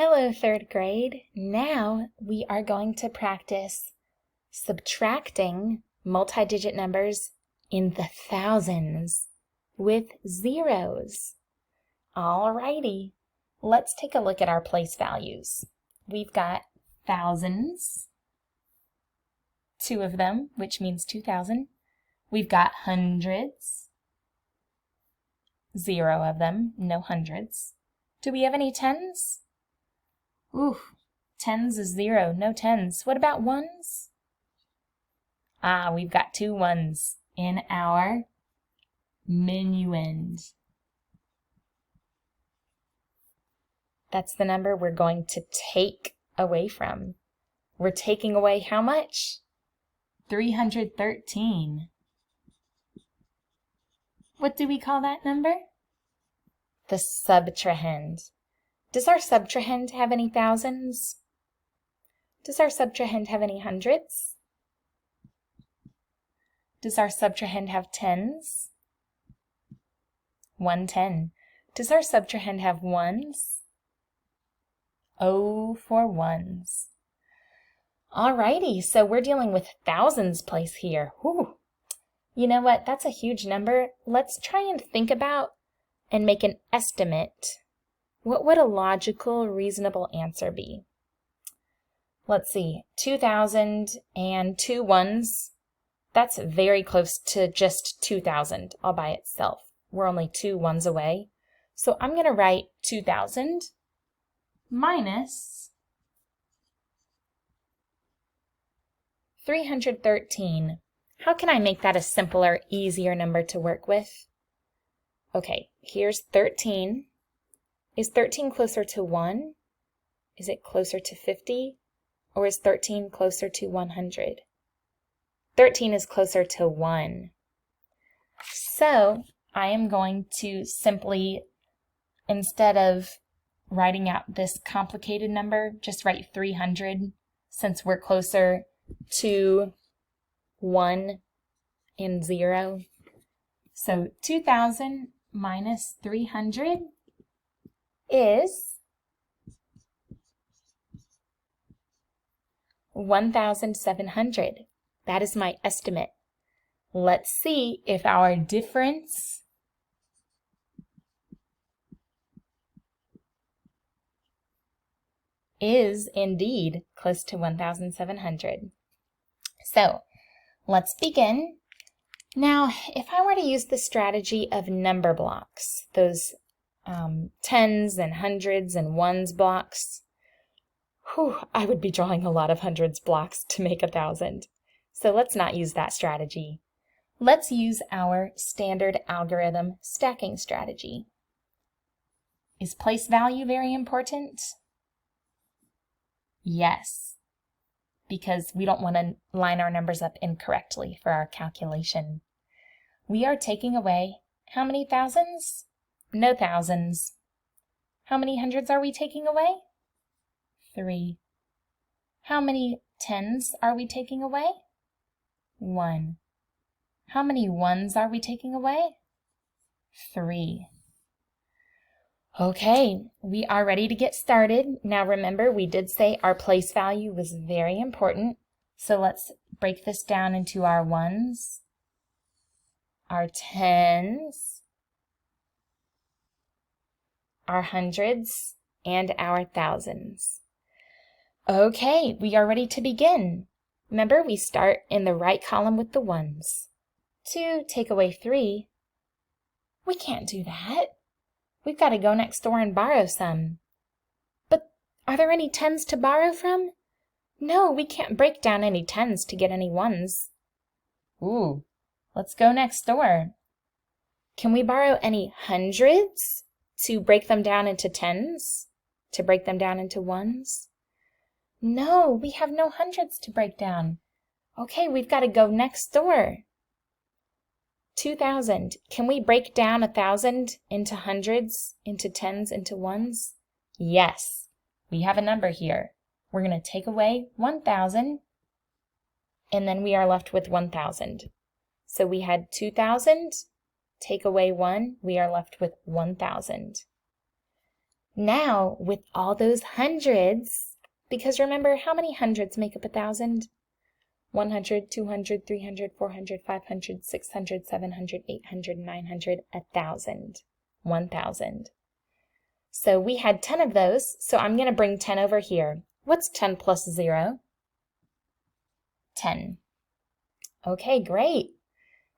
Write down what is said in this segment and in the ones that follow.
Hello, third grade. Now we are going to practice subtracting multi-digit numbers in the thousands with zeros. Alrighty, let's take a look at our place values. We've got thousands, 2 of them, which means 2,000. We've got hundreds, 0 of them, no hundreds. Do we have any tens? Ooh, tens is 0, no tens. What about ones? We've got 2 ones in our minuend. That's the number we're going to take away from. We're taking away how much? 313. What do we call that number? The subtrahend. Does our subtrahend have any thousands? Does our subtrahend have any hundreds? Does our subtrahend have tens? 110. Does our subtrahend have ones? Oh, for ones. Alrighty, so we're dealing with thousands place here. Whew. You know what? That's a huge number. Let's try and think about and make an estimate. What would a logical, reasonable answer be? Let's see, 2,000 and 2 ones. That's very close to just 2,000 all by itself. We're only 2 ones away. So I'm going to write 2,000 minus 313. How can I make that a simpler, easier number to work with? Okay, here's 13. Is 13 closer to 1? Is it closer to 50? Or is 13 closer to 100? 13 is closer to 1. So I am going to simply, instead of writing out this complicated number, just write 300 since we're closer to 1 and 0. So 2,000 minus 300 is 1,700. That is my estimate. Let's see if our difference is indeed close to 1,700. So let's begin. Now, if I were to use the strategy of number blocks, those tens and hundreds and ones blocks, I would be drawing a lot of hundreds blocks to make 1,000. So let's not use that strategy. Let's use our standard algorithm stacking strategy. Is place value very important? Yes, because we don't want to line our numbers up incorrectly for our calculation. We are taking away how many thousands? No thousands. How many hundreds are we taking away? 3. How many tens are we taking away? 1. How many ones are we taking away? 3. Okay, we are ready to get started. Now remember, we did say our place value was very important. So let's break this down into our ones, our tens, our hundreds, and our thousands. Okay, we are ready to begin. Remember, we start in the right column with the ones. 2 take away 3. We can't do that. We've got to go next door and borrow some. But are there any tens to borrow from? No, we can't break down any tens to get any ones. Ooh, let's go next door. Can we borrow any hundreds to break them down into tens? To break them down into ones? No, we have no hundreds to break down. Okay, we've got to go next door. 2,000. Can we break down 1,000 into hundreds, into tens, into ones? Yes, we have a number here. We're going to take away 1,000, and then we are left with 1,000. So we had 2,000, take away 1, we are left with 1,000. Now, with all those hundreds, because remember, how many hundreds make up 1,000? 100, 200, 300, 400, 500, 600, 700, 800, 900, 1,000. 1,000. So we had 10 of those, so I'm going to bring 10 over here. What's 10 plus 0? 10. Okay, great.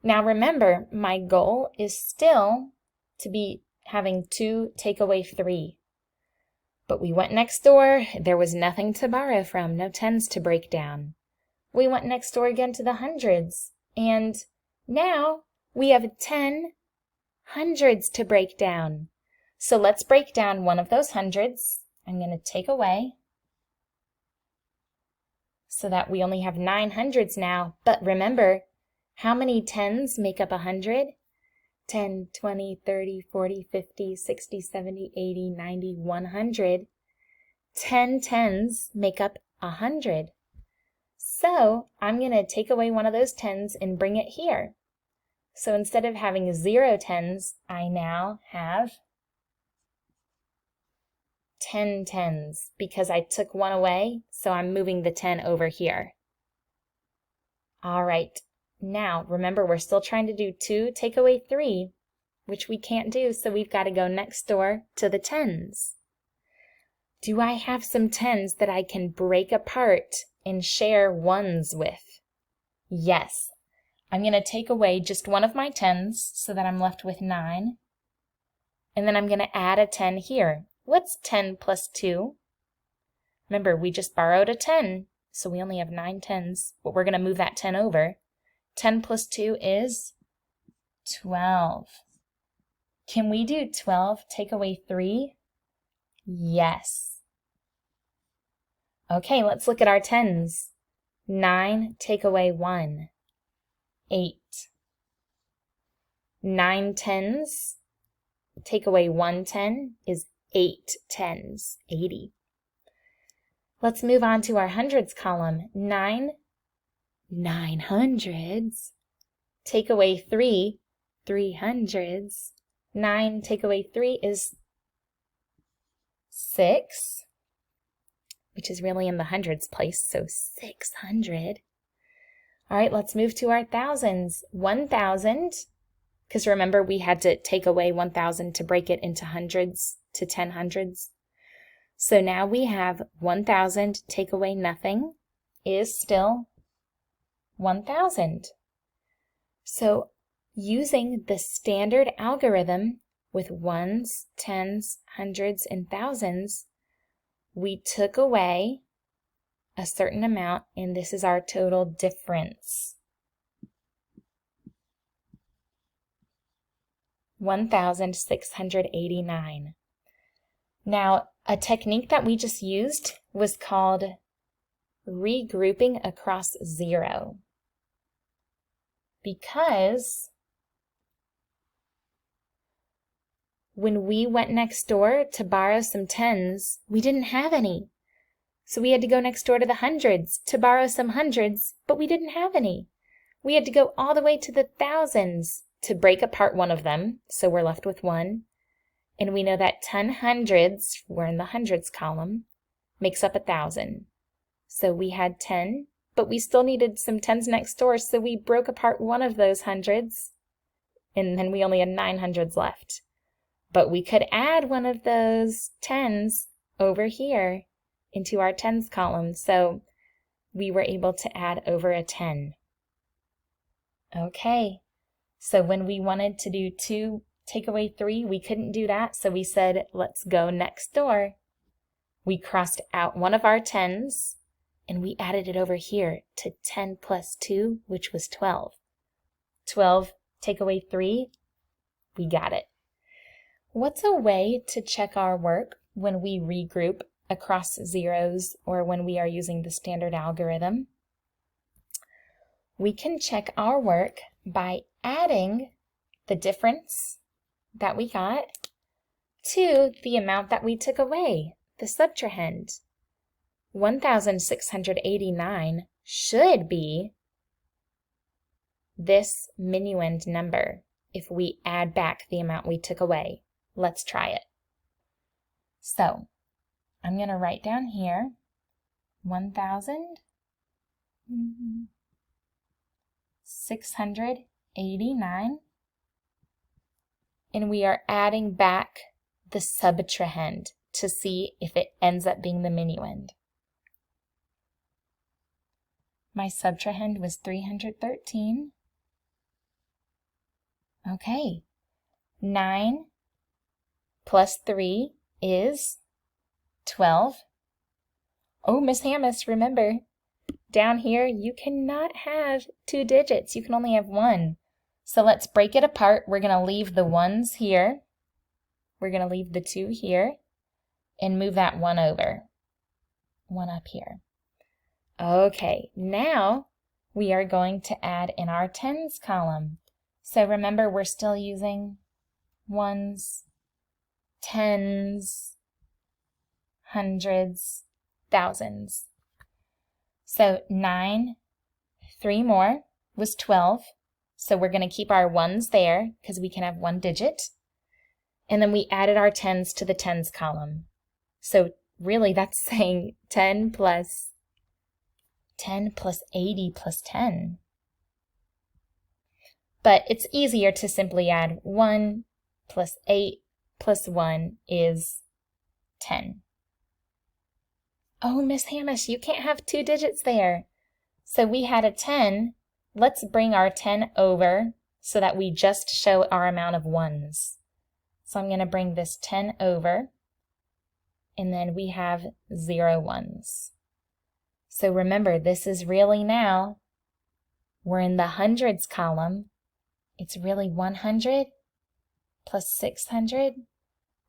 Now remember, my goal is still to be having 2 take away 3. But we went next door, there was nothing to borrow from, no 10s to break down. We went next door again to the hundreds, and now we have 10 hundreds to break down. So let's break down one of those hundreds. I'm going to take away so that we only have 9 hundreds now. But remember, how many 10s make up 100? 10, 20, 30, 40, 50, 60, 70, 80, 90, 100. 10 10s make up 100. So I'm going to take away one of those 10s and bring it here. So instead of having 0 10s, I now have 10 10s because I took one away, so I'm moving the 10 over here. All right, now remember we're still trying to do 2 take away 3, which we can't do, so we've got to go next door to the 10s. Do I have some 10s that I can break apart and share 1s with? Yes. I'm going to take away just one of my 10s so that I'm left with 9. And then I'm going to add a 10 here. What's 10 plus 2? Remember, we just borrowed a 10, so we only have 9 10s, but we're going to move that 10 over. 10 plus 2 is 12. Can we do 12 take away 3? Yes. Okay, let's look at our 10s. 9 take away 1. 8. 9 10s take away 1 10 is 8 10s, 80. Let's move on to our hundreds column. 9 900s take away 3 300s. 9 take away 3 is 6, which is really in the hundreds place, so 600. All right, let's move to our thousands. 1,000, because remember we had to take away 1,000 to break it into hundreds to 10 hundreds. So now we have 1,000 take away nothing is still 1,000. So using the standard algorithm with ones, tens, hundreds, and thousands, we took away a certain amount, and this is our total difference. 1,689. Now, a technique that we just used was called regrouping across 0. Because when we went next door to borrow some tens, we didn't have any. So we had to go next door to the hundreds to borrow some hundreds, but we didn't have any. We had to go all the way to the thousands to break apart one of them, so we're left with 1. And we know that 10 hundreds, we're in the hundreds column, makes up 1,000. So we had 10, but we still needed some tens next door, so we broke apart one of those hundreds, and then we only had 9 hundreds left. But we could add one of those tens over here into our tens column, so we were able to add over a 10. Okay, so when we wanted to do 2 take away 3, we couldn't do that, so we said, let's go next door. We crossed out one of our tens, and we added it over here to 10 plus 2, which was 12. 12 take away 3, we got it. What's a way to check our work when we regroup across zeros or when we are using the standard algorithm? We can check our work by adding the difference that we got to the amount that we took away, the subtrahend. 1,689 should be this minuend number if we add back the amount we took away. Let's try it. So I'm going to write down here 1,689, and we are adding back the subtrahend to see if it ends up being the minuend. My subtrahend was 313. Okay, 9 plus 3 is 12. Oh, Miss Hammis, remember, down here you cannot have 2 digits. You can only have 1. So let's break it apart. We're going to leave the 1s here. We're going to leave the 2 here and move that 1 over. 1 up here. Okay, now we are going to add in our tens column. So remember, we're still using ones, tens, hundreds, thousands. So 9, 3 more was 12. So we're going to keep our ones there because we can have 1 digit. And then we added our tens to the tens column. So really that's saying 10 plus 80 plus 10. But it's easier to simply add 1 plus 8 plus 1 is 10. Oh, Miss Hamish, you can't have 2 digits there. So we had a 10. Let's bring our 10 over so that we just show our amount of ones. So I'm going to bring this 10 over, and then we have 0 ones. So remember, this is really now, we're in the hundreds column. It's really 100 plus 600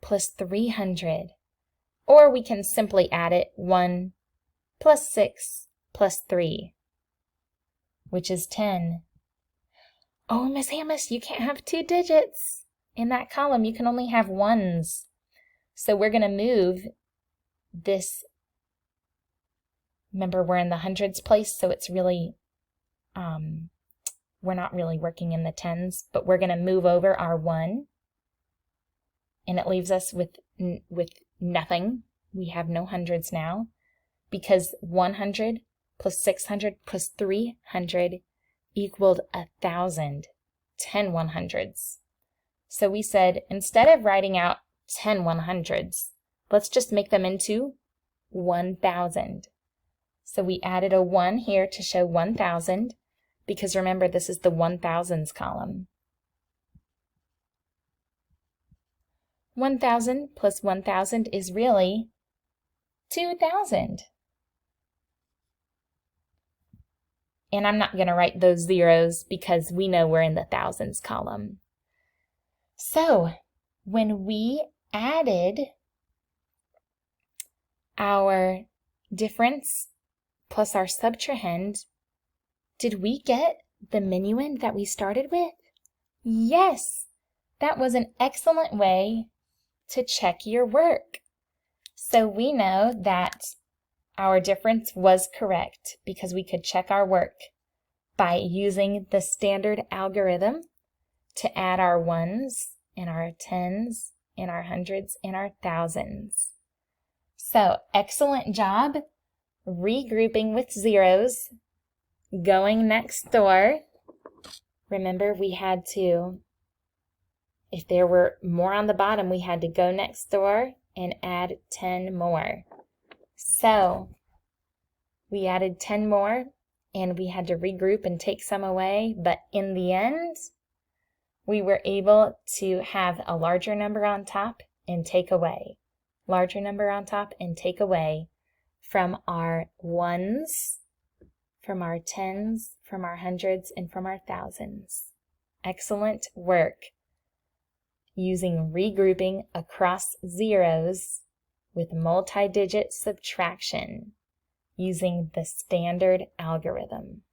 plus 300. Or we can simply add it 1 plus 6 plus 3, which is 10. Oh, Miss Hamish, you can't have 2 digits. In that column, you can only have ones. So we're going to move this. Remember, we're in the hundreds place, so it's really, we're not really working in the tens, but we're going to move over our 1, and it leaves us with nothing. We have no hundreds now, because 100 plus 600 plus 300 equaled 1,000, 10 100s. So we said, instead of writing out 10 100s, let's just make them into 1,000. So we added a 1 here to show 1,000, because remember, this is the 1,000s column. 1,000 plus 1,000 is really 2,000. And I'm not going to write those zeros because we know we're in the thousands column. So when we added our difference plus our subtrahend, did we get the minuend that we started with? Yes, that was an excellent way to check your work. So we know that our difference was correct because we could check our work by using the standard algorithm to add our ones and our tens and our hundreds and our thousands. So excellent job regrouping with zeros, going next door. Remember, we had to, if there were more on the bottom, we had to go next door and add 10 more. So we added 10 more and we had to regroup and take some away, but in the end, we were able to have a larger number on top and take away. Larger number on top and take away from our ones, from our tens, from our hundreds, and from our thousands. Excellent work using regrouping across zeros with multi-digit subtraction using the standard algorithm.